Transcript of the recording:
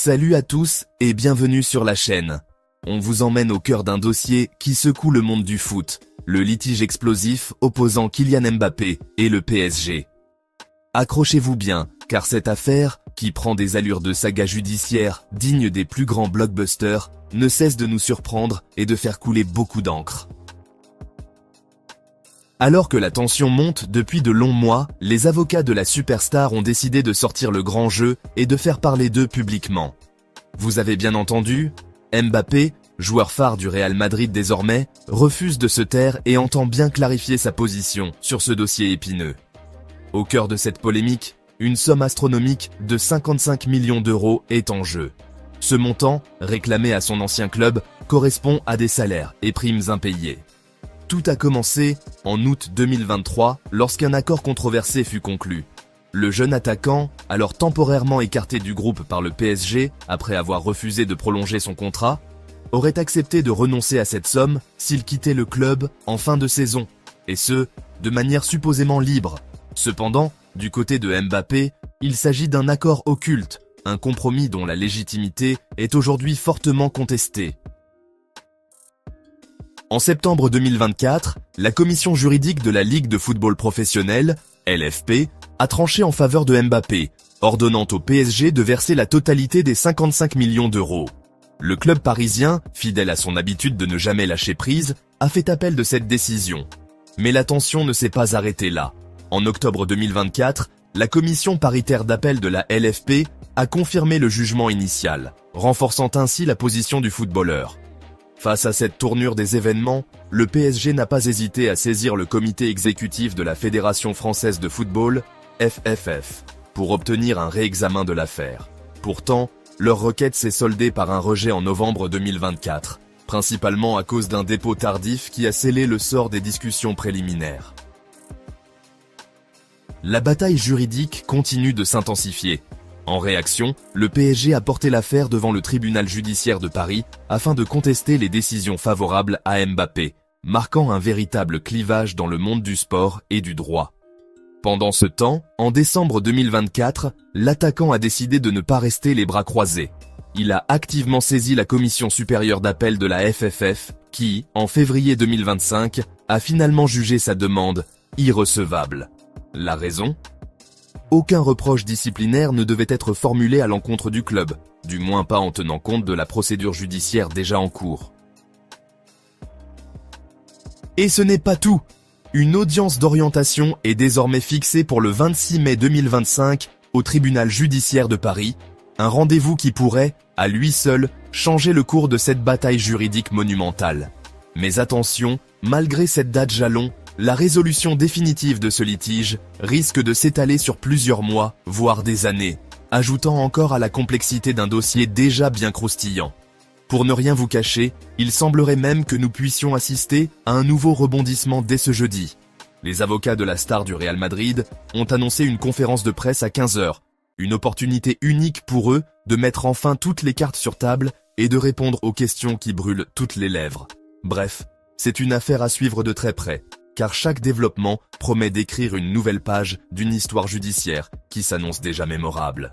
Salut à tous et bienvenue sur la chaîne. On vous emmène au cœur d'un dossier qui secoue le monde du foot, le litige explosif opposant Kylian Mbappé et le PSG. Accrochez-vous bien, car cette affaire, qui prend des allures de saga judiciaire digne des plus grands blockbusters, ne cesse de nous surprendre et de faire couler beaucoup d'encre. Alors que la tension monte depuis de longs mois, les avocats de la superstar ont décidé de sortir le grand jeu et de faire parler d'eux publiquement. Vous avez bien entendu, Mbappé, joueur phare du Real Madrid désormais, refuse de se taire et entend bien clarifier sa position sur ce dossier épineux. Au cœur de cette polémique, une somme astronomique de 55 millions d'euros est en jeu. Ce montant, réclamé à son ancien club, correspond à des salaires et primes impayées. Tout a commencé en août 2023 lorsqu'un accord controversé fut conclu. Le jeune attaquant, alors temporairement écarté du groupe par le PSG après avoir refusé de prolonger son contrat, aurait accepté de renoncer à cette somme s'il quittait le club en fin de saison, et ce, de manière supposément libre. Cependant, du côté de Mbappé, il s'agit d'un accord occulte, un compromis dont la légitimité est aujourd'hui fortement contestée. En septembre 2024, la commission juridique de la Ligue de football professionnel, LFP, a tranché en faveur de Mbappé, ordonnant au PSG de verser la totalité des 55 millions d'euros. Le club parisien, fidèle à son habitude de ne jamais lâcher prise, a fait appel de cette décision. Mais la tension ne s'est pas arrêtée là. En octobre 2024, la commission paritaire d'appel de la LFP a confirmé le jugement initial, renforçant ainsi la position du footballeur. Face à cette tournure des événements, le PSG n'a pas hésité à saisir le comité exécutif de la Fédération française de football, FFF, pour obtenir un réexamen de l'affaire. Pourtant, leur requête s'est soldée par un rejet en novembre 2024, principalement à cause d'un dépôt tardif qui a scellé le sort des discussions préliminaires. La bataille juridique continue de s'intensifier. En réaction, le PSG a porté l'affaire devant le tribunal judiciaire de Paris afin de contester les décisions favorables à Mbappé, marquant un véritable clivage dans le monde du sport et du droit. Pendant ce temps, en décembre 2024, l'attaquant a décidé de ne pas rester les bras croisés. Il a activement saisi la commission supérieure d'appel de la FFF qui, en février 2025, a finalement jugé sa demande irrecevable. La raison ? Aucun reproche disciplinaire ne devait être formulé à l'encontre du club, du moins pas en tenant compte de la procédure judiciaire déjà en cours. Et ce n'est pas tout. Une audience d'orientation est désormais fixée pour le 26 mai 2025 au tribunal judiciaire de Paris, un rendez-vous qui pourrait, à lui seul, changer le cours de cette bataille juridique monumentale. Mais attention, malgré cette date jalon, la résolution définitive de ce litige risque de s'étaler sur plusieurs mois, voire des années, ajoutant encore à la complexité d'un dossier déjà bien croustillant. Pour ne rien vous cacher, il semblerait même que nous puissions assister à un nouveau rebondissement dès ce jeudi. Les avocats de la star du Real Madrid ont annoncé une conférence de presse à 15h, une opportunité unique pour eux de mettre enfin toutes les cartes sur table et de répondre aux questions qui brûlent toutes les lèvres. Bref, c'est une affaire à suivre de très près, car chaque développement promet d'écrire une nouvelle page d'une histoire judiciaire qui s'annonce déjà mémorable.